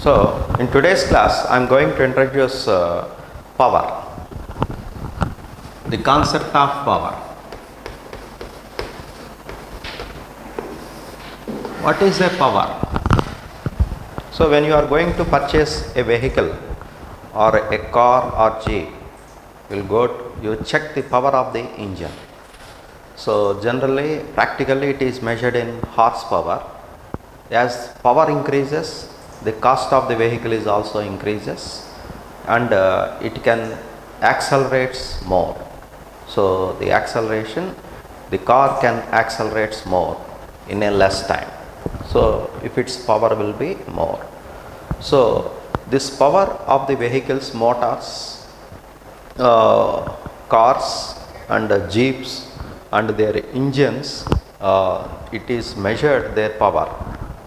So, in today's class, I am going to introduce power, the concept of power. What is a power? So, when you are going to purchase a vehicle or a car or jeep, you check the power of the engine. So, generally, practically it is measured in horsepower. As power increases, the cost of the vehicle is also increases, and it can accelerates more. So the car can accelerates more in a less time. So if its power will be more. So this power of the vehicles, motors, cars and jeeps and their engines, it is measured their power,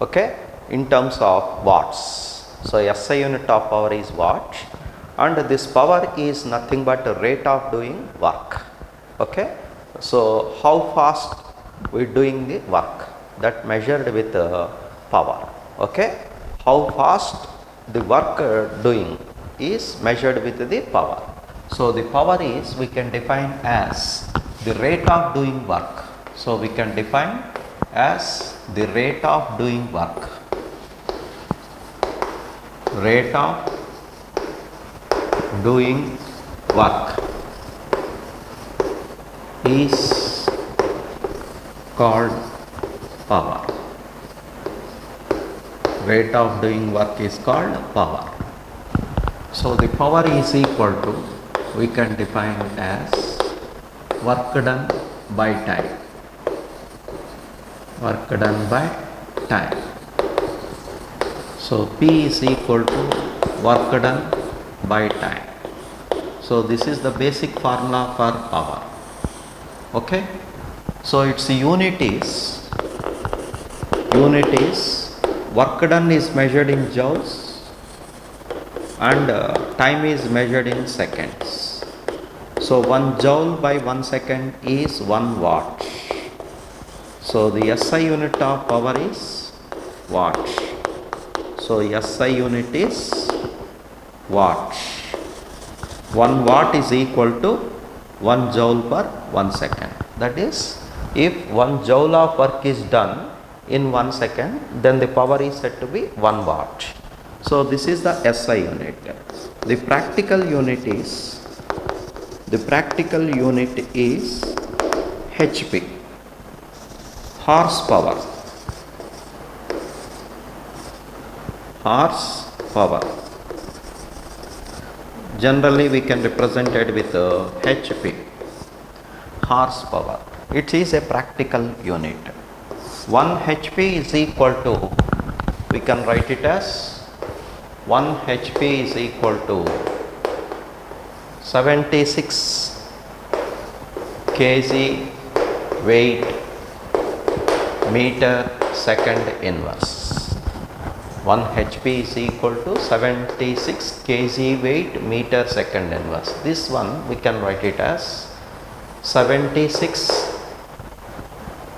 okay, in terms of watts. So SI unit of power is watt, and this power is nothing but a rate of doing work, okay. So how fast we doing the work, that measured with power, okay. How fast the work doing is measured with the power. So the power is, we can define as the rate of doing work. So we can define as the rate of doing work. Rate of doing work is called power. Rate of doing work is called power. So the power is equal to, we can define as work done by time. Work done by time. So P is equal to work done by time. So this is the basic formula for power, okay. So its unit is work done is measured in joules, and time is measured in seconds. So 1 joule by 1 second is 1 watt. So the SI unit of power is watt. So SI unit is watt. 1 watt is equal to 1 joule per 1 second. That is, if 1 joule of work is done in 1 second, then the power is said to be 1 watt. So this is the SI unit. The practical unit is HP, horsepower. Horsepower. Generally we can represent it with HP, horsepower. It is a practical unit. 1 HP is equal to, we can write it as 1 HP is equal to 76 kg weight meter second inverse. 1 HP is equal to 76 kg weight meter second inverse. This one we can write it as 76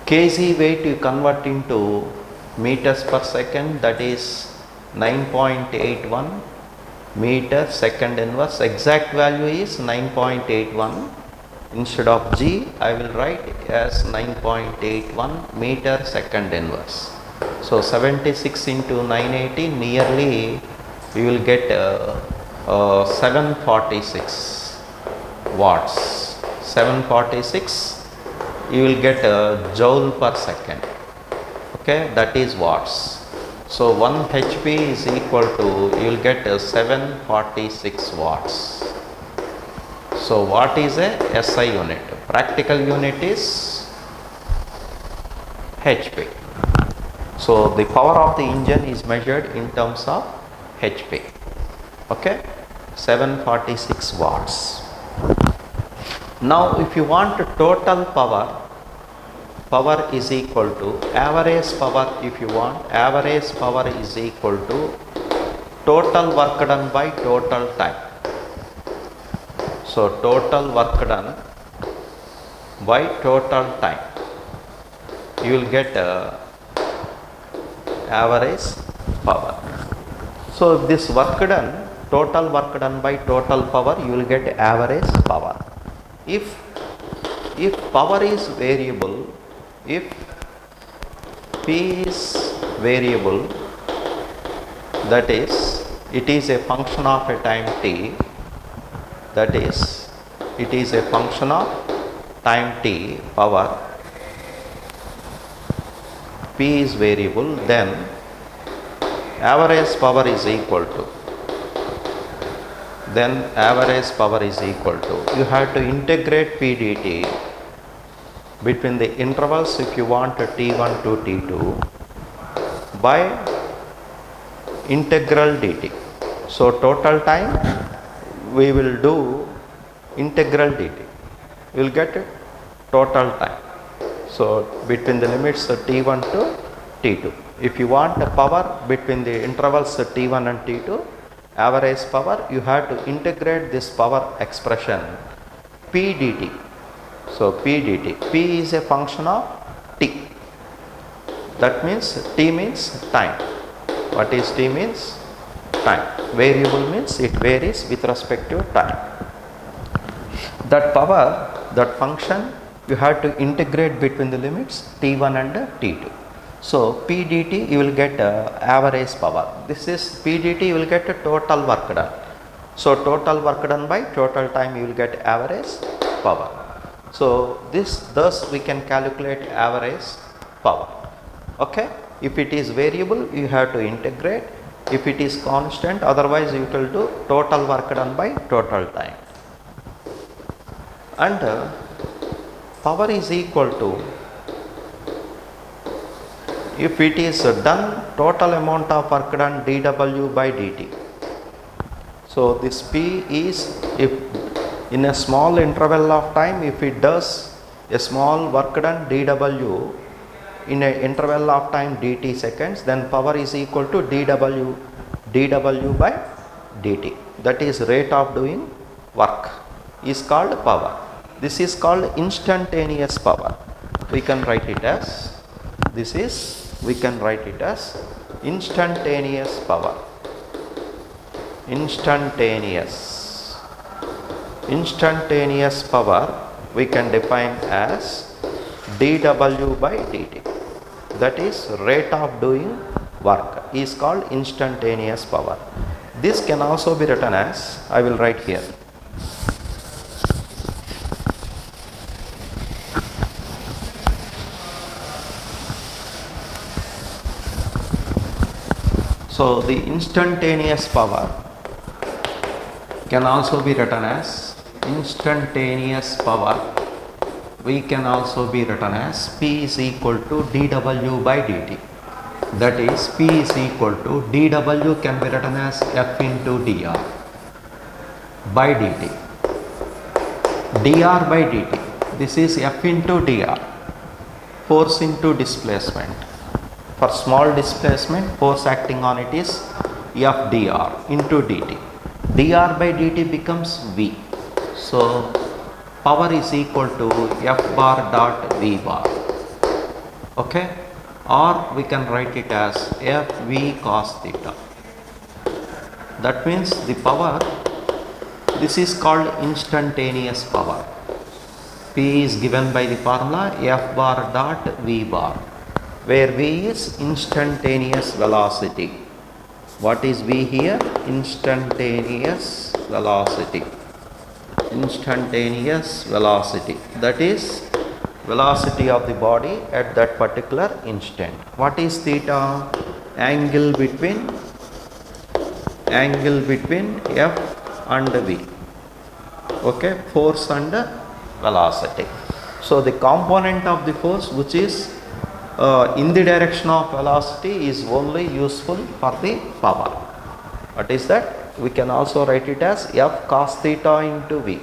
kg weight you convert into meters per second, that is 9.81 meter second inverse. Exact value is 9.81. Instead of G, I will write as 9.81 meter second inverse. So 76 into 980, nearly we will get 746 watts. 746, you will get joule per second, okay, that is watts. So 1 HP is equal to, you will get 746 watts. So what is a SI unit? Practical unit is HP. So the power of the engine is measured in terms of HP, okay, 746 watts. Now if you want total power, power is equal to average power. If you want, average power is equal to total work done by total time. So total work done by total time, you will get average power. So this work done, total work done by total power, you will get average power. If power is variable, if P is variable, that is it is a function of a time t, that is it is a function of time t, power P is variable, then average power is equal to, you have to integrate P dt between the intervals if you want t1 to t2 by integral dt. So total time we will do integral dt, we will get total time. So between the limits t1 to t2. If you want the power between the intervals t1 and t2, average power, you have to integrate this power expression P dt. So P dt, P is a function of t, that means t means time. What is t means? Time. Variable means it varies with respect to time. That power, that function, you have to integrate between the limits t1 and t2. So P dt you will get average power. This is P dt, you will get total work done. So total work done by total time, you will get average power. So thus we can calculate average power. Okay. If it is variable, you have to integrate. If it is constant, otherwise you will do total work done by total time. And power is equal to, if it is done total amount of work done dW by dt. So this P is, if in a small interval of time, if it does a small work done dW in an interval of time dt seconds, then power is equal to dW by dt. That is rate of doing work is called power. This is called instantaneous power. We can write it as, we can write it as instantaneous power. Instantaneous power we can define as dW by dt. That is rate of doing work is called instantaneous power. This can also be written as, I will write here. So the instantaneous power can also be written as instantaneous power. We can also be written as P is equal to dW by dt. That is P is equal to dW can be written as F into dr by dt. Dr by dt. This is F into dr, force into displacement. For small displacement, force acting on it is F dr into dt. Dr by dt becomes V. So power is equal to F bar dot V bar. Okay, or we can write it as Fv cos theta. That means the power, this is called instantaneous power. P is given by the formula F bar dot V bar, where V is instantaneous velocity. What is V here? Instantaneous velocity. Instantaneous velocity, that is velocity of the body at that particular instant. What is theta? Angle between F and V. Okay, force and velocity. So the component of the force which is in the direction of velocity is only useful for the power. What is that? We can also write it as F cos theta into V.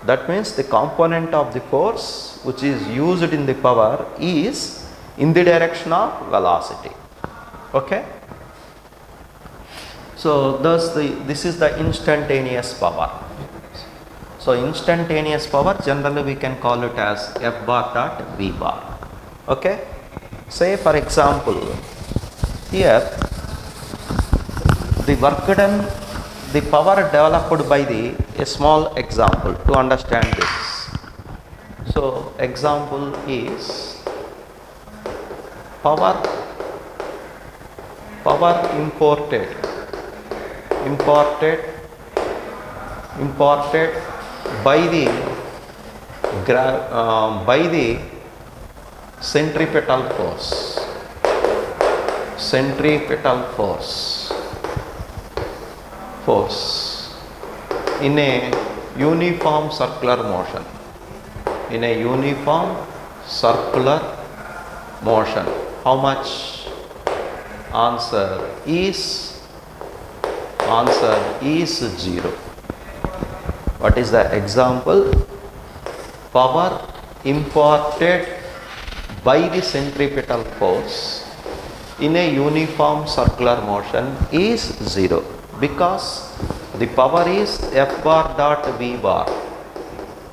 That means the component of the force which is used in the power is in the direction of velocity. Okay. So thus this is the instantaneous power. So instantaneous power generally we can call it as F bar dot V bar. Okay. Say for example, here the work done, the power developed by the a small example to understand this. So example is power imported by the centripetal force in a uniform circular motion. How much? Answer is 0. What is the example? Power imparted by the centripetal force in a uniform circular motion is 0, because the power is F bar dot V bar.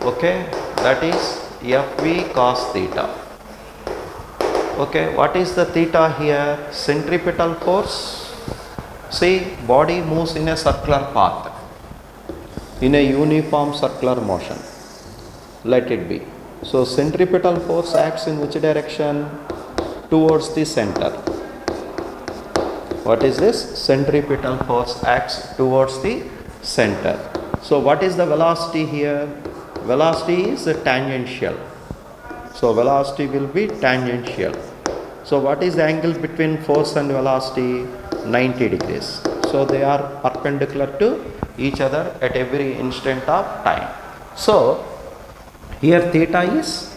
Okay, that is Fv cos theta. Okay, what is the theta here? Centripetal force. See, body moves in a circular path, in a uniform circular motion. Let it be. So centripetal force acts in which direction? Towards the center. What is this? Centripetal force acts towards the center. So what is the velocity here? Velocity is tangential. So velocity will be tangential. So what is the angle between force and velocity? 90 degrees. So they are perpendicular to each other at every instant of time. So here theta is,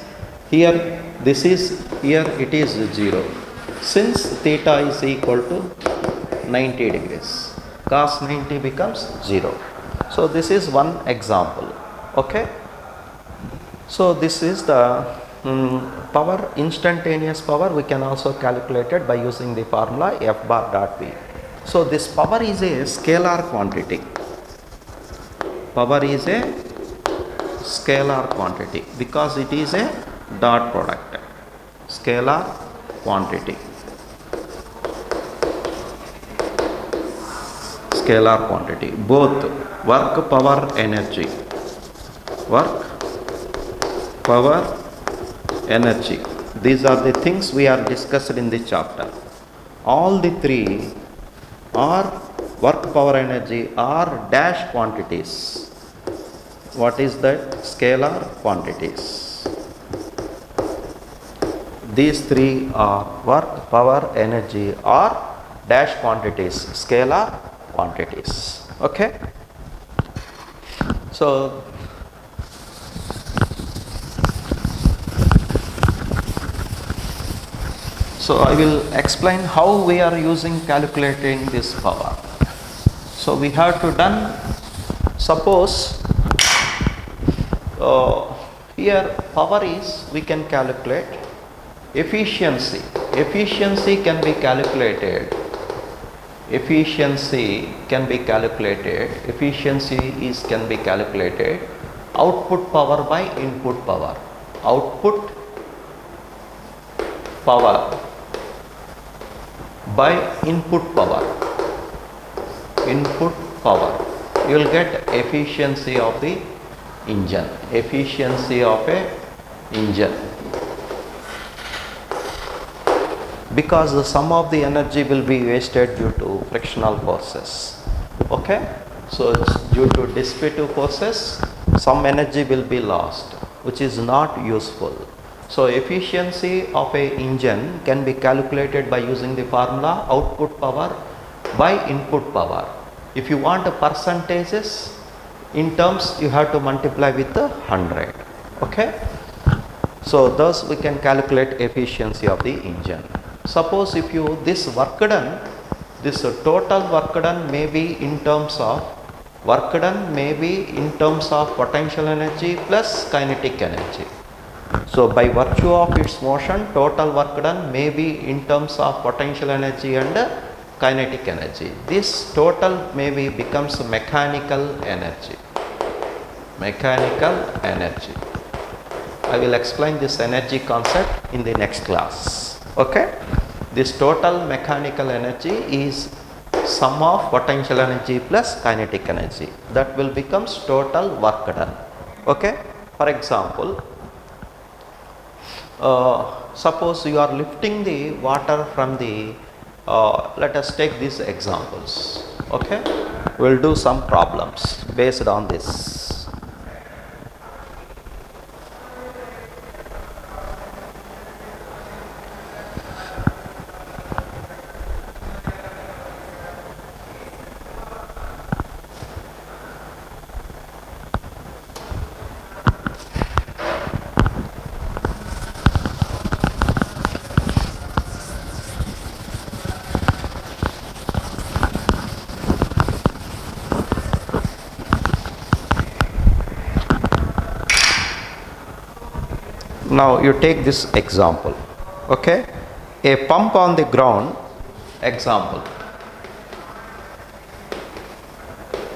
here this is, here it is 0. Since theta is equal to 90 degrees, cos 90 becomes 0. So this is one example. Okay. So this is the power, instantaneous power. We can also calculate it by using the formula F bar dot V. So this power is a scalar quantity. Power is a scalar quantity because it is a dot product. Scalar quantity. Scalar quantity. Both work, power, energy. Work, power, energy. These are the things we are discussed in the chapter. All the three are work, power, energy are dash quantities. What is that? Scalar quantities. These three are work, power, energy are dash quantities, scalar quantities. Okay. So I will explain how we are using calculating this power. So we have to done, suppose here power is, we can calculate efficiency. Efficiency can be calculated. Efficiency can be calculated. Output power by input power. Output power by input power. Input power. You will get efficiency of the engine. Efficiency of a engine. Because the sum of the energy will be wasted due to frictional forces. Okay. So due to dissipative forces, some energy will be lost, which is not useful. So efficiency of a engine can be calculated by using the formula output power by input power. If you want percentages in terms, you have to multiply with 100. Okay. So thus we can calculate efficiency of the engine. Suppose if you this work done, this total work done may be in terms of potential energy plus kinetic energy. So by virtue of its motion, total work done may be in terms of potential energy and kinetic energy. This total maybe becomes mechanical energy. Mechanical energy. I will explain this energy concept in the next class. Okay. This total mechanical energy is sum of potential energy plus kinetic energy, that will becomes total work done. Okay, for example, suppose you are lifting the water from the let us take these examples. Okay, we'll do some problems based on this. Now you take this example. Okay, a pump on the ground. Example,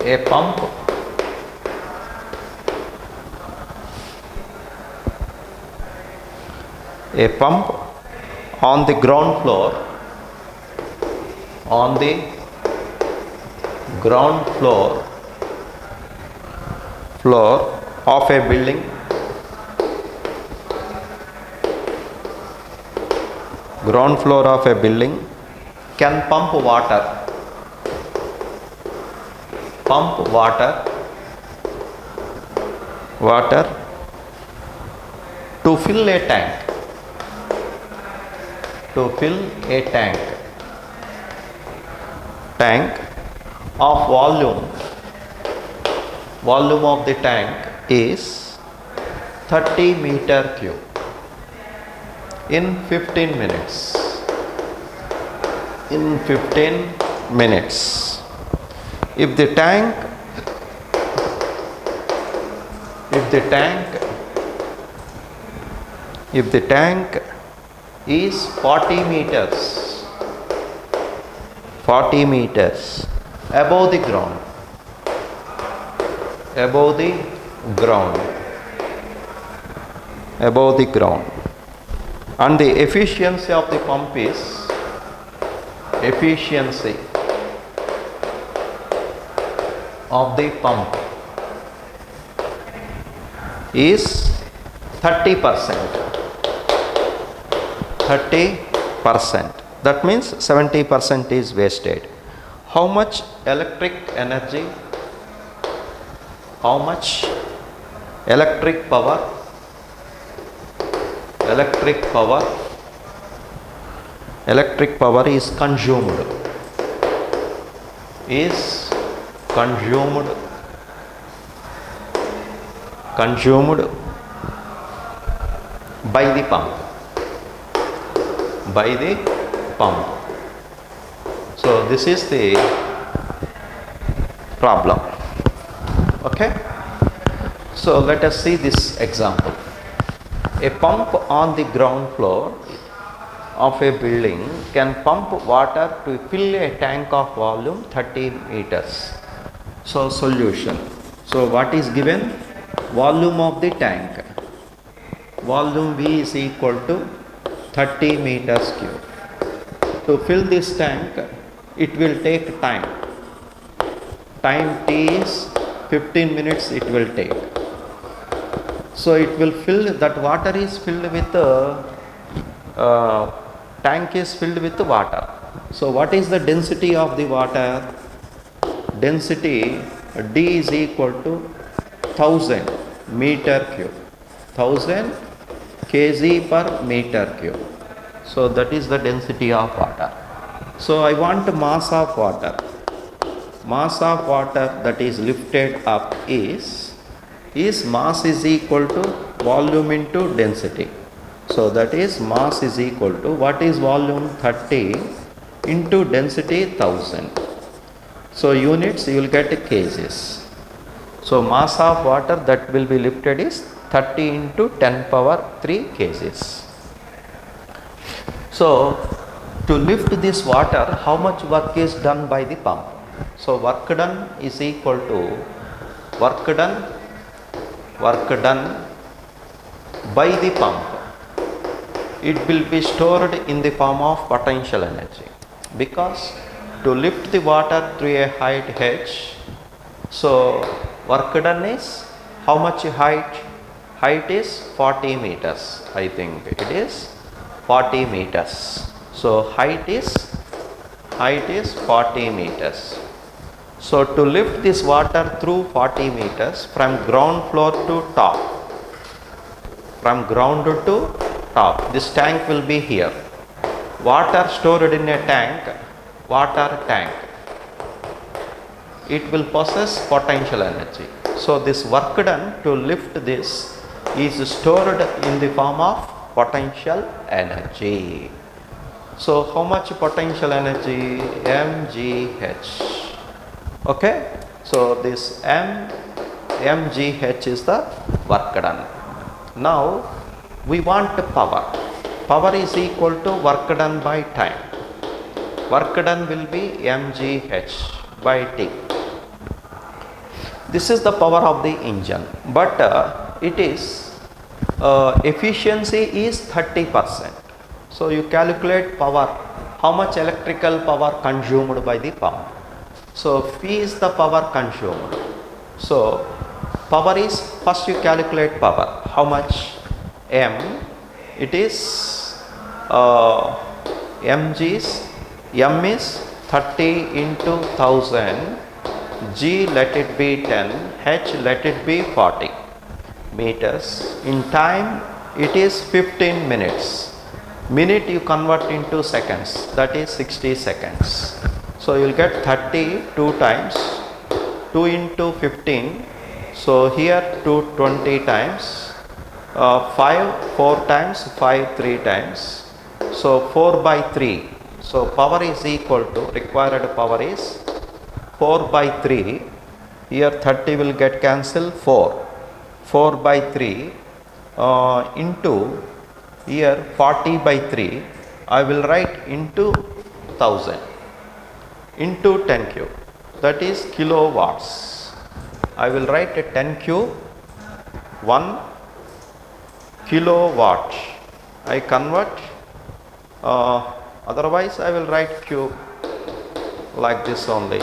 a pump on the ground floor, on the ground floor of a building, ground floor of a building, can pump water to fill a tank of volume of the tank is 30 meter cube in 15 minutes. If the tank is 40 meters above the ground, and the efficiency of the pump is 30%. That means 70% is wasted. How much electric energy, how much electric power is consumed by the pump. So this is the problem. Okay, so let us see this example. A pump on the ground floor of a building can pump water to fill a tank of volume 30 meters. So solution. So what is given? Volume of the tank. Volume V is equal to 30 meters cube. To fill this tank, it will take time. Time T is 15 minutes it will take. So it will fill, that water is filled with tank is filled with water. So what is the density of the water? Density D is equal to 1000 meter cube, 1000 kg per meter cube. So that is the density of water. So I want mass of water. Mass of water that is lifted up is mass is equal to volume into density. So that is mass is equal to, what is volume? 30 into density 1000. So units you will get kgs. So mass of water that will be lifted is 30 into 10 power 3 kgs. So to lift this water, how much work is done by the pump? So work done is equal to work done by the pump. It will be stored in the form of potential energy, because to lift the water through a height h. So work done is how much height? Height is 40 meters. I think it is 40 meters. So height is 40 meters. So to lift this water through 40 meters from ground floor to top, from ground to top, this tank will be here. Water stored in a tank, water tank, it will possess potential energy. So this work done to lift this is stored in the form of potential energy. So how much potential energy? mgh. Okay, so this mgh is the work done. Now we want power. Power is equal to work done by time. Work done will be mgh by t. This is the power of the engine, but it is efficiency is 30%. So you calculate power, how much electrical power consumed by the pump. So P is the power consumed. So power is, first you calculate power, how much? M, it is m is 30 into 1000, G let it be 10, H let it be 40 meters. In time it is 15 minutes. Minute you convert into seconds, that is 60 seconds. So you will get 30 2 times, 2 into 15. So here 2 20 times, 5 4 times, 5 3 times. So 4 by 3. So power is equal to, required power is 4 by 3. Here 30 will get cancelled, 4 by 3 into here 40 by 3. I will write into 1000 into 10 cube, that is kilowatts. I will write a 10 cube 1 kilowatt. I convert, otherwise I will write cube like this only.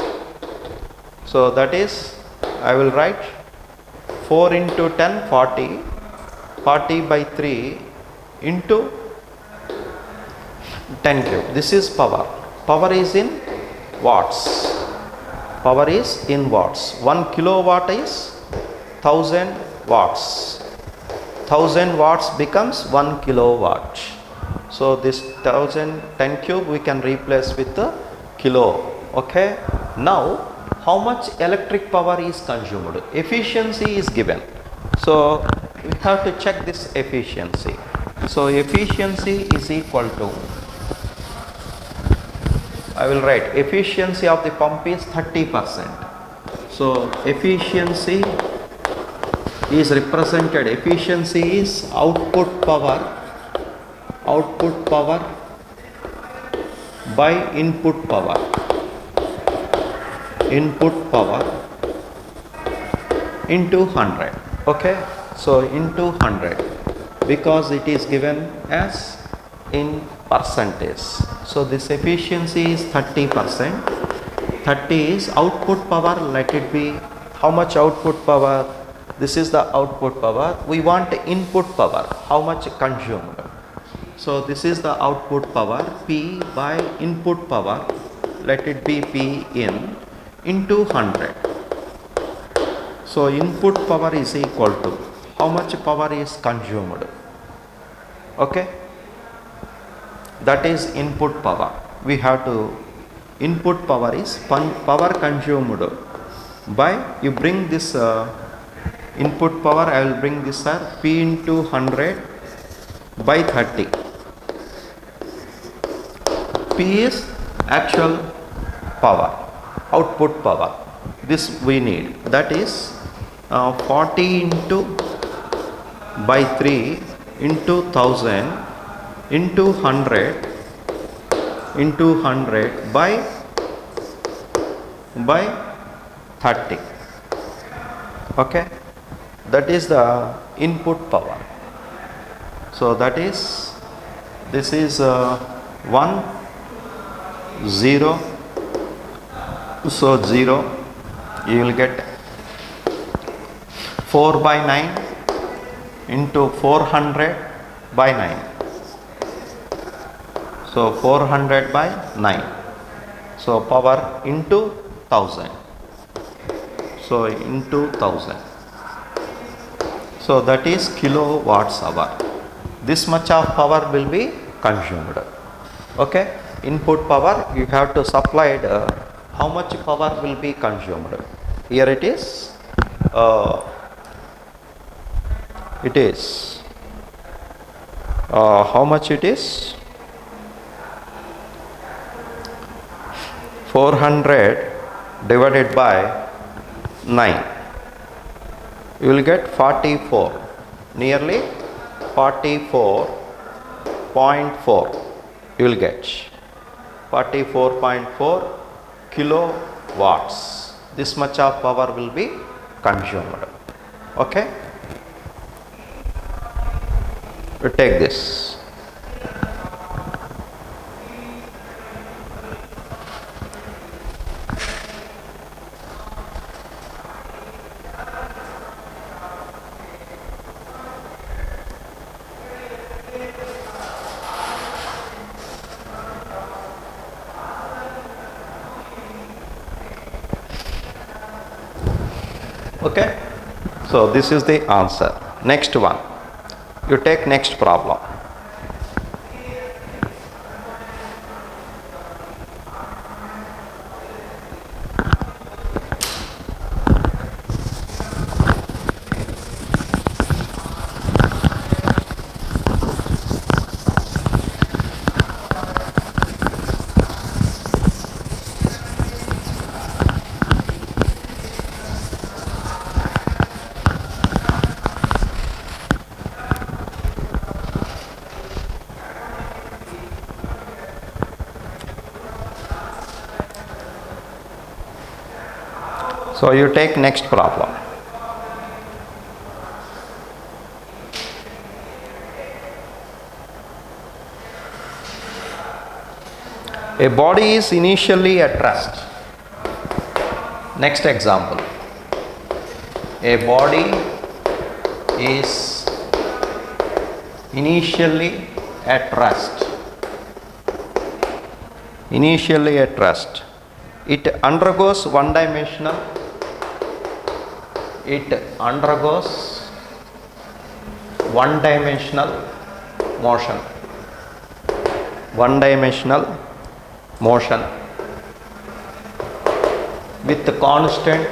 So that is, I will write 4 into 10 40, 40 by 3 into 10 cube. This is power. Power is in watts. Power is in watts. 1 kilowatt is 1000 watts. 1000 watts becomes 1 kilowatt. So this 10 cube we can replace with the kilo. Okay. Now how much electric power is consumed? Efficiency is given. So we have to check this efficiency. So efficiency is equal to, I will write efficiency of the pump is 30%. So efficiency is represented, efficiency is output power by input power into 100. Okay, so into 100, because it is given as in percentage. So this efficiency is 30%. 30 is output power, let it be, how much output power? This is the output power. We want input power, how much consumed. So this is the output power, P by input power, let it be P in, into 100. So input power is equal to, how much power is consumed? Okay, that is input power. We have to, input power is power consumed by, you bring this input power, I will bring this P into 100 by 30. P is actual power, output power. This we need, that is 40 into by 3 into 1000 into 100 by 30. Okay, that is the input power. So that is, this is 1 0 So 0, you will get 4 by 9 into 400 by 9. So 400 by 9. So power into 1000. So into 1000. So that is kilowatts hour. This much of power will be consumed. Okay. Input power, you have to supply how much power will be consumed. Here it is. How much it is? 400 divided by 9. You will get 44. Nearly 44.4. You will get 44.4 kilowatts. This much of power will be consumed. Okay. We take this. Okay. So this is the answer. Next one. You take next problem. So you take next problem. A body is initially at rest. Next example. A body is initially at rest. Initially at rest. It undergoes one-dimensional. It undergoes one-dimensional motion. One-dimensional motion with the constant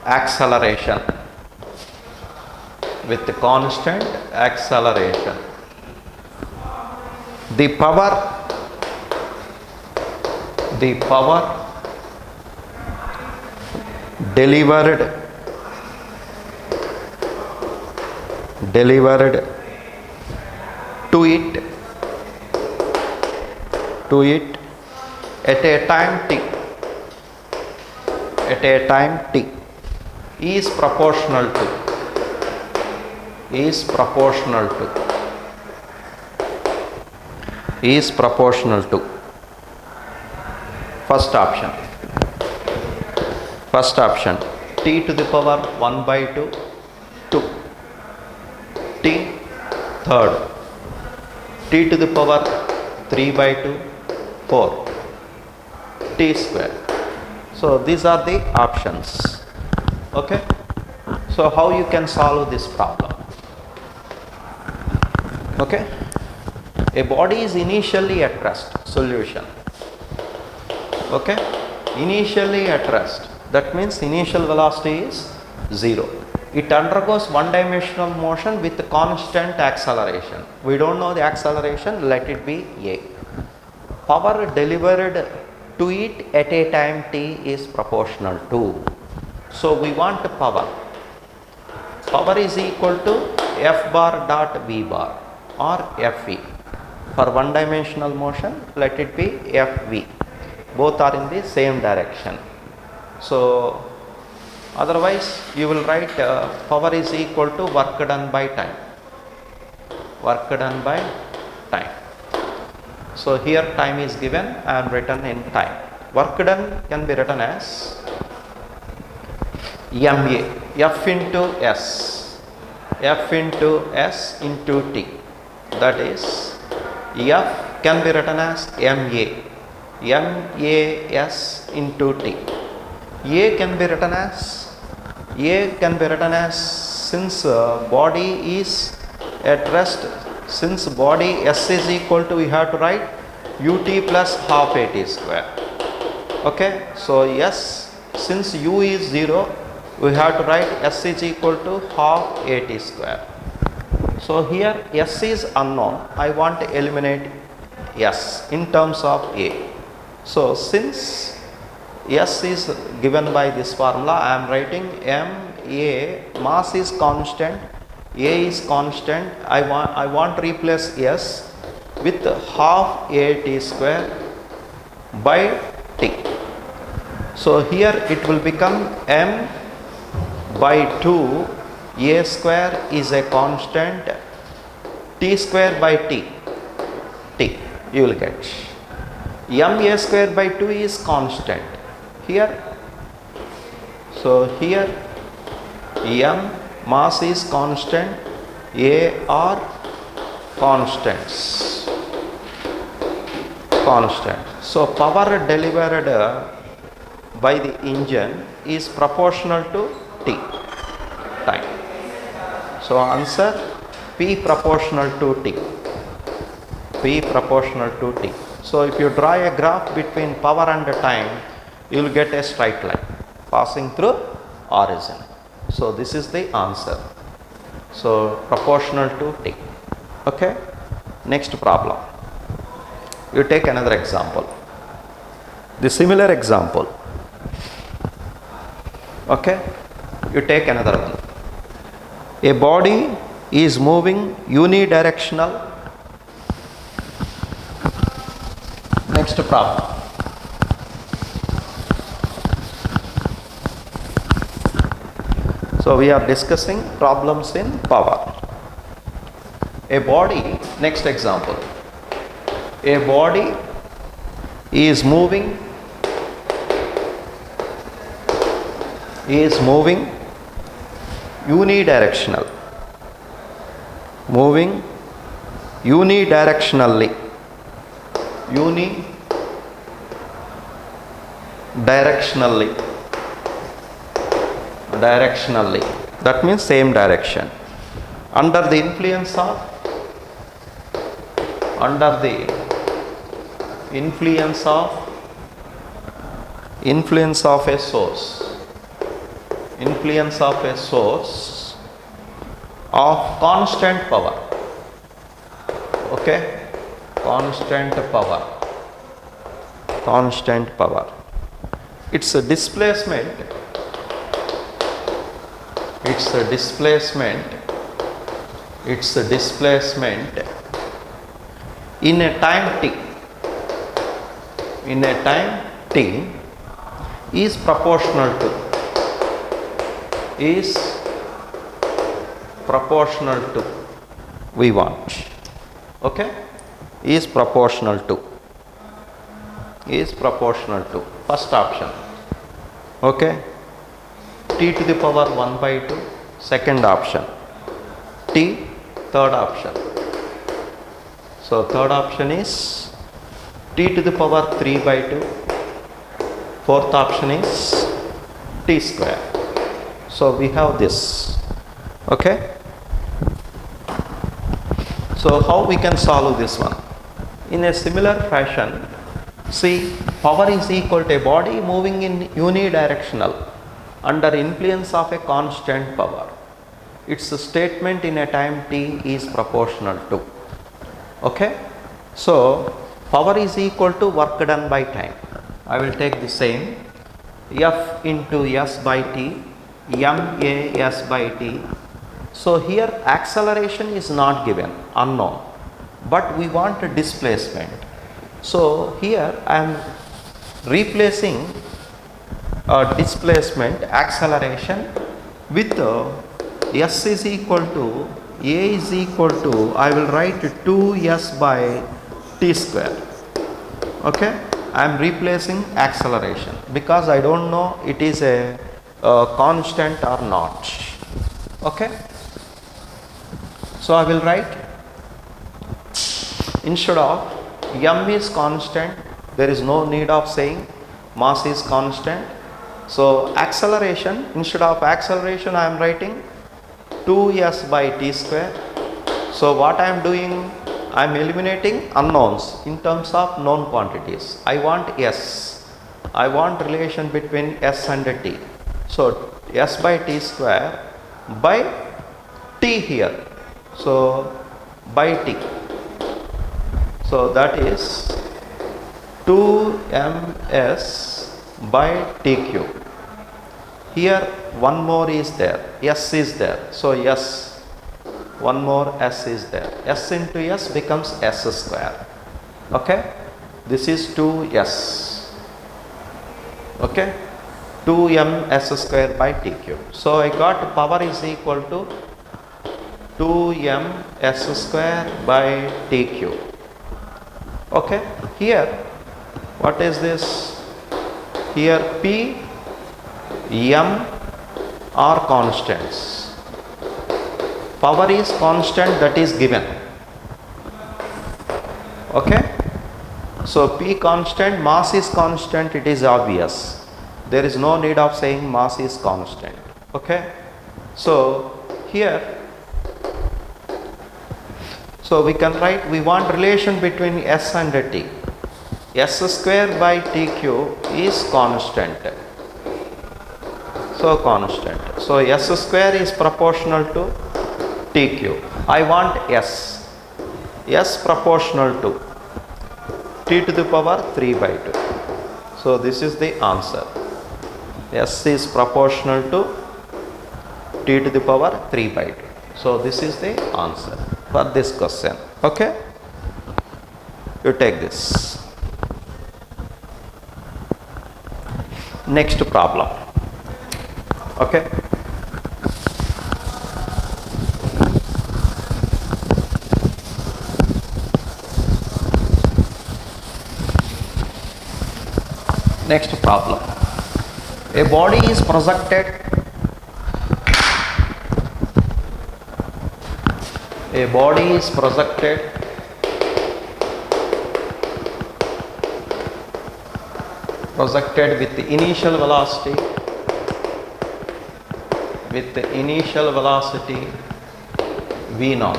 acceleration. With the constant acceleration. The power delivered to it at a time t is proportional to first option t to the power 1 by 2 2, t third t to the power 3 by 2 4, t square. So these are the options. Okay. So how you can solve this problem? Okay. A body is initially at rest. Solution. Okay. Initially at rest. That means initial velocity is 0. It undergoes one-dimensional motion with constant acceleration. We don't know the acceleration. Let it be a. Power delivered to it at a time t is proportional to. So we want power. Power is equal to F bar dot V bar or Fe. For one-dimensional motion, let it be Fv. Both are in the same direction. So otherwise you will write power is equal to work done by time. Work done by time. So here time is given and written in time. Work done can be written as MA, F into S, F into S into T. That is, F can be written as MA, MAS into T. A can be written as since body is at rest, since body S is equal to, we have to write ut plus half at square. Okay, so yes, since u is 0, we have to write S is equal to half at square. So here S is unknown, I want to eliminate S in terms of A. So since S is given by this formula, I am writing MA, mass is constant, A is constant, I want to replace S with half at square by T. So here it will become M by 2, A square is a constant, T square by T, you will get. MA square by 2 is constant here. So here M mass is constant, A are constants, So power delivered by the engine is proportional to T, time. So answer P proportional to T, P proportional to T. So if you draw a graph between power and time, you will get a straight line passing through origin. So this is the answer. So proportional to T. Okay. Next problem. You take another example. The similar example. Okay. You take another one. A body is moving unidirectional. Next problem. So we are discussing problems in power. A body, next example. A body is moving unidirectional. Moving unidirectionally. Directionally. That means same direction. Under the influence of a source. Influence of a source of constant power. Okay. Constant power. Its displacement in a time t is proportional to we want. Okay, is proportional to first option. Okay, t to the power 1 by 2, second option. T, third option. So third option is t to the power 3 by 2, fourth option is t square. So we have this. Okay, so how we can solve this one? In a similar fashion, see, power is equal to a body moving in unidirectional under influence of a constant power. Its statement in a time t is proportional to. Okay, so power is equal to work done by time. I will take the same, F into S by T, MAS by T. So here acceleration is not given, unknown, but we want a displacement. So here I am replacing displacement, acceleration with S is equal to, A is equal to, I will write 2S by t square. Okay, I am replacing acceleration because I don't know it is a constant or not. Okay, so I will write, instead of m is constant, there is no need of saying mass is constant. So acceleration, instead of acceleration I am writing 2s by t square. So what I am doing, I am eliminating unknowns in terms of known quantities. I want s, I want relation between s and t. So s by t square by t here, so by t. So that is 2ms by t cube. Here one more is there, s is there. So s, one more s is there. S into s becomes s square. Okay, this is 2s. Okay, 2ms square by t cube. So I got power is equal to 2ms square by t cube. Okay, here what is this? Here p, m are constants. Power is constant, that is given. Okay, so p constant, mass is constant, it is obvious. There is no need of saying mass is constant. Okay, so here, so we can write, we want relation between s and t. S square by t cube is constant. So constant. So s square is proportional to t cube. I want s. S proportional to t to the power 3 by 2. So this is the answer. S is proportional to t to the power 3 by 2. So this is the answer for this question. Okay, you take this. Next problem. Okay, next problem. A body is projected, a body is projected with the initial velocity, v naught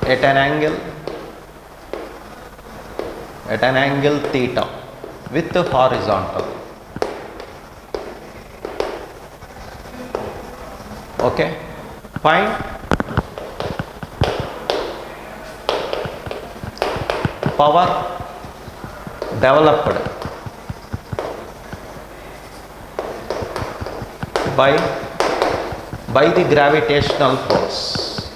at an angle theta with the horizontal. Okay, find power developed by the gravitational force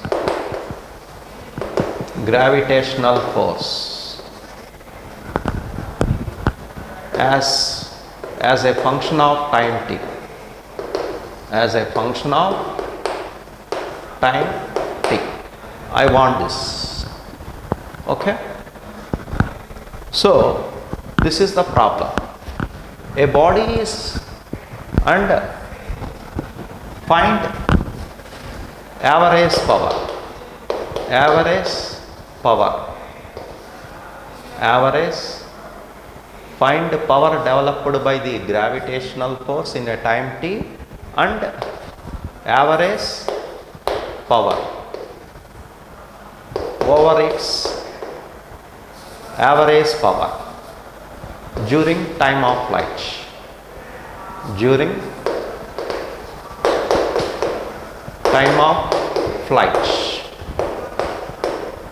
as a function of time t, I want this. Okay, so this is the problem. A body is, and find average power, find power developed by the gravitational force in a time t and average power over its average power during time of flight.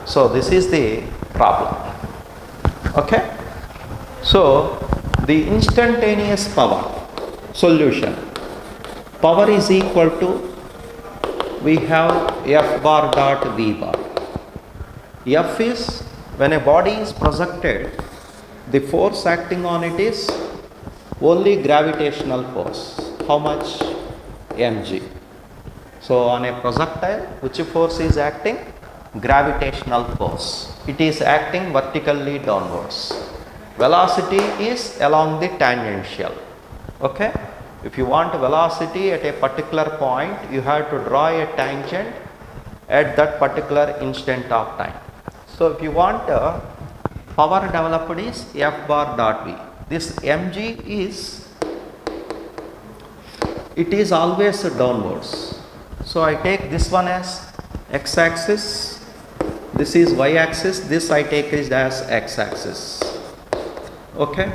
So this is the problem. Okay, so the instantaneous power solution, power is equal to, we have F bar dot V bar. F is, when a body is projected, the force acting on it is only gravitational force. How much? mg. So on a projectile, which force is acting? Gravitational force. it is acting vertically downwards. Velocity is along the tangential. Okay? If you want velocity at a particular point, you have to draw a tangent at that particular instant of time. So if you want power developed is F bar dot V. This mg is, it is always downwards. So I take this one as x axis, this is y axis, this I take it as x axis. Okay,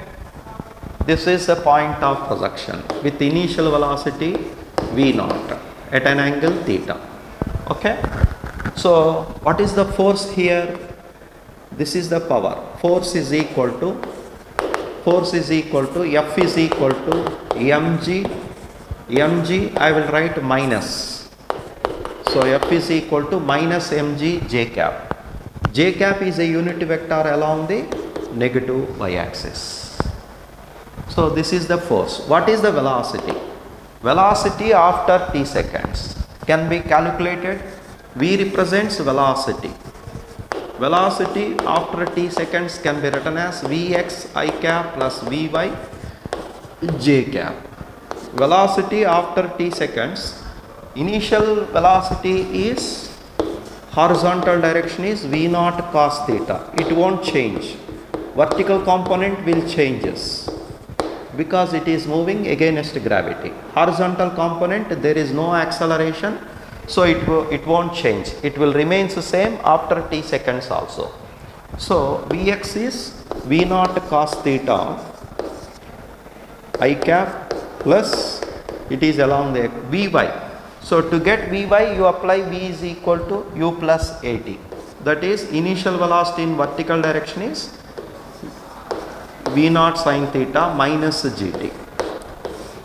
this is the point of projection with initial velocity v naught at an angle theta. Okay, so what is the force here? This is the power. Force is equal to F is equal to mg I will write minus. So F is equal to minus mg j cap. J cap is a unit vector along the negative y axis. So this is the force. What is the velocity? Velocity after t seconds can be calculated. V represents velocity. Velocity after t seconds can be written as Vx I cap plus Vy j cap. Velocity after t seconds, initial velocity is horizontal direction is V naught cos theta. It won't change. Vertical component will changes because it is moving against gravity. Horizontal component, there is no acceleration, so it won't change. It will remain the same after t seconds also. So Vx is V naught cos theta I cap plus it is along the Vy. So to get Vy, you apply V is equal to u plus at. That is, initial velocity in vertical direction is V naught sin theta minus gt.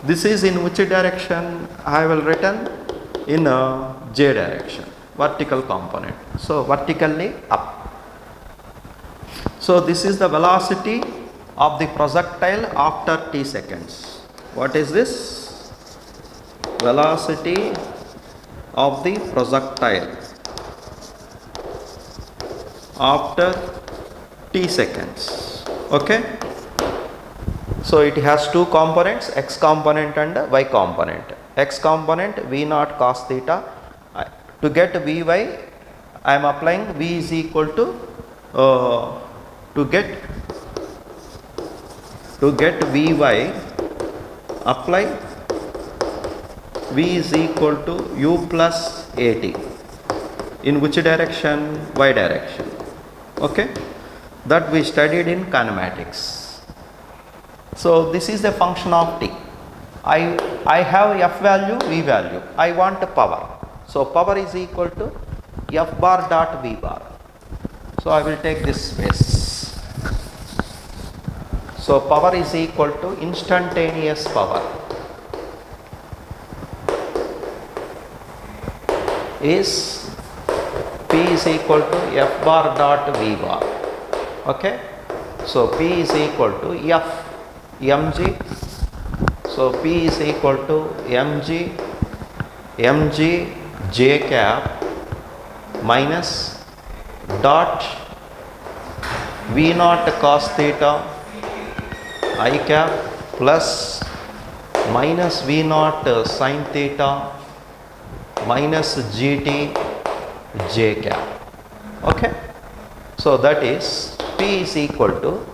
This is in which direction? I will written in j direction, vertical component. So vertically up. So this is the velocity of the projectile after t seconds. What is this? Velocity of the projectile after t seconds. Okay. So it has two components, x component and y component. X component V naught cos theta. To get Vy, I am applying V is equal to get Vy, apply V is equal to u plus at. In which direction? Y direction. Okay, that we studied in kinematics. So this is the function of t. I have f value, v value. I want power. So power is equal to f bar dot v bar. So I will take this space. So power is equal to instantaneous power is P is equal to f bar dot v bar. Okay. So P is equal to f mg. So P is equal to mg j cap minus dot v naught cos theta I cap plus minus v naught sin theta minus gt j cap. Okay. So that is P is equal to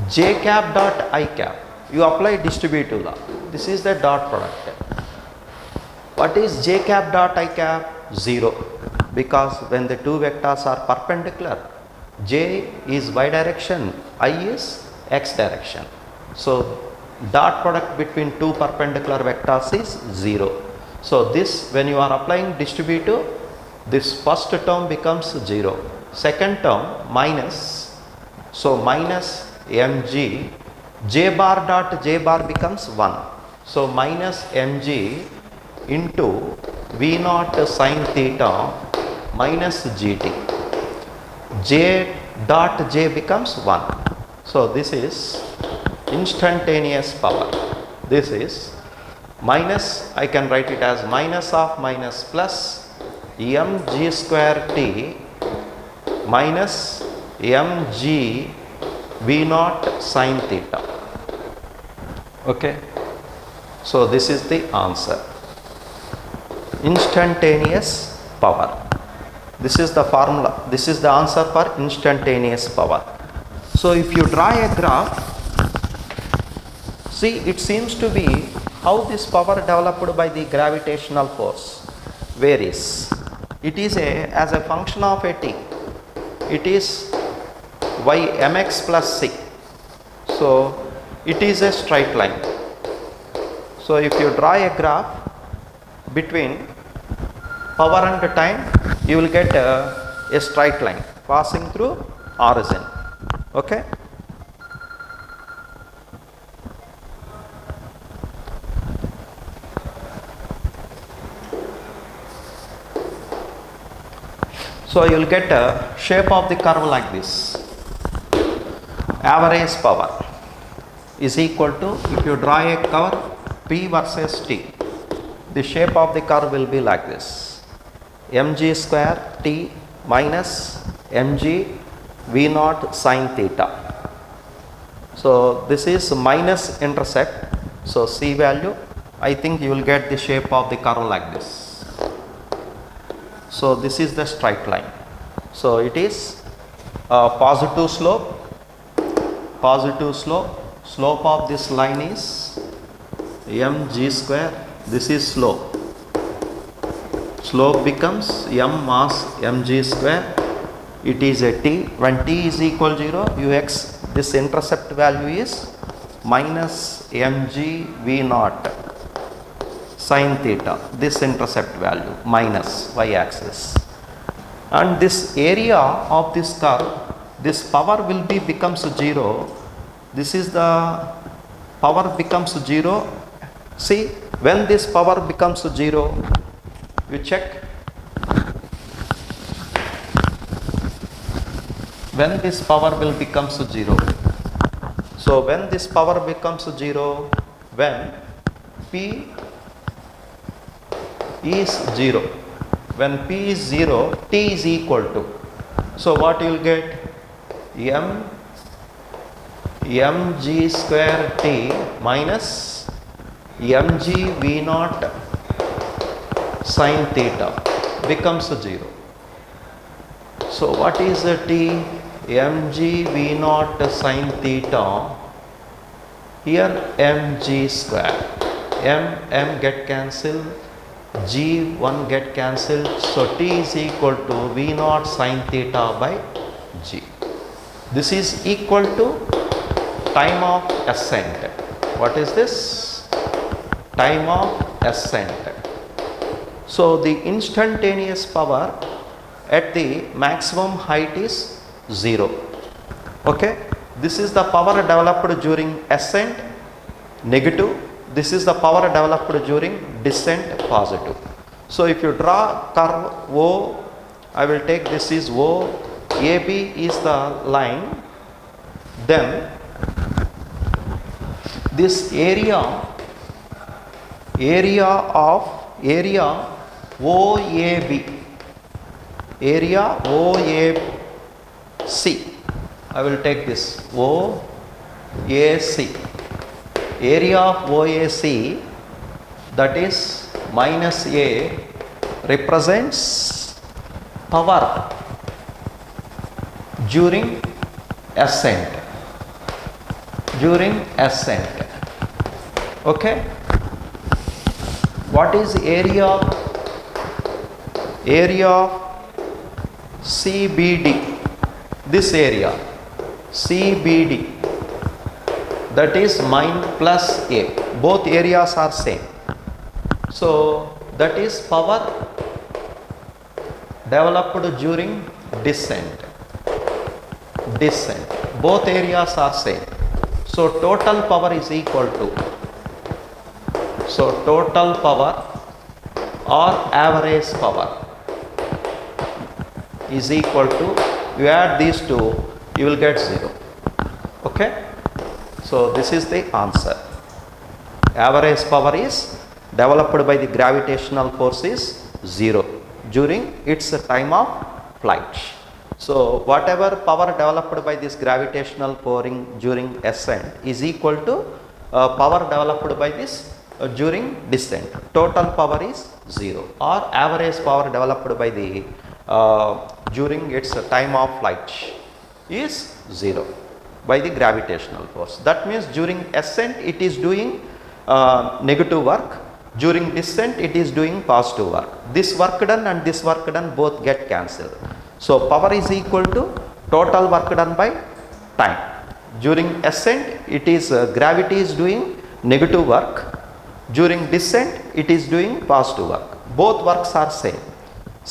j cap dot I cap. You apply distributive law. This is the dot product. What is j cap dot I cap? 0. Because when the two vectors are perpendicular, j is y direction, I is x direction. So dot product between two perpendicular vectors is 0. So this, when you are applying distributive, this first term becomes 0. Second term minus, so minus mg j bar dot j bar becomes 1. So minus mg into v naught sin theta minus gt. J dot j becomes 1. So this is instantaneous power. This is minus, I can write it as minus of minus plus mg square t minus mg v naught sin theta. Okay. So this is the answer. Instantaneous power. This is the formula. This is the answer for instantaneous power. So if you draw a graph, see, it seems to be how this power developed by the gravitational force varies. It is as a function of a t. It is y mx plus c. So it is a straight line. So if you draw a graph between power and time, you will get a straight line passing through origin. Okay. So you will get a shape of the curve like this. Average power is equal to, if you draw a curve P versus T, the shape of the curve will be like this. mg square T minus mg v naught sin theta. So this is minus intercept. So C value, I think you will get the shape of the curve like this. So this is the straight line. So it is a positive slope. Slope of this line is mg square. This is slope. Slope becomes m mass mg square. It is a t. When t is equal 0, ux, this intercept value is minus mg v naught sin theta, this intercept value minus y axis, and this area of this curve, this power will be becomes 0. This is the power becomes 0. See, when this power becomes 0, you check, when this power will becomes 0. So when this power becomes 0, when P is 0, when P is 0, T is equal to, so what you will get, mg square T minus mg v naught sin theta becomes 0. So what is the T? mg v naught sin theta, here mg square, m get cancelled, g1 get cancelled, so T is equal to v naught sin theta by g. This is equal to time of ascent. What is this? Time of ascent. So the instantaneous power at the maximum height is 0. Okay. This is the power developed during ascent, negative. This is the power developed during descent, positive. So if you draw curve O, I will take this is O, AB is the line, then this area of OAB, area OAC, I will take this OAC, area of OAC, that is minus A, represents power during ascent. Okay. What is area of CBD? This area CBD, that is mine plus A. Both areas are same. So that is power developed during descent. Both areas are same. So total power is equal to, so total power or average power is equal to, you add these two, you will get 0. Okay. So this is the answer. Average power is developed by the gravitational force is 0 during its time of flight. So whatever power developed by this gravitational pouring during ascent is equal to power developed by this during descent. Total power is 0, or average power developed by the during its time of flight is 0 by the gravitational force. That means during ascent it is doing negative work, during descent it is doing positive work. This work done and this work done both get cancelled. So power is equal to total work done by time. During ascent it is gravity is doing negative work, during descent it is doing positive work. Both works are same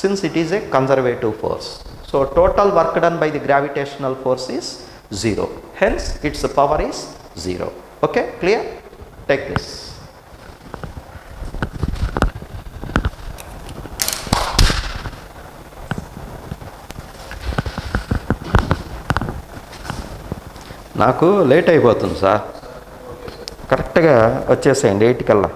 since it is a conservative force. So total work done by the gravitational force is 0, hence its power is 0. Okay, clear? Take this. నాకు late అయిపోతుంది sir, కరెక్ట్గా వచ్చేసేయండి 8 కల్లా.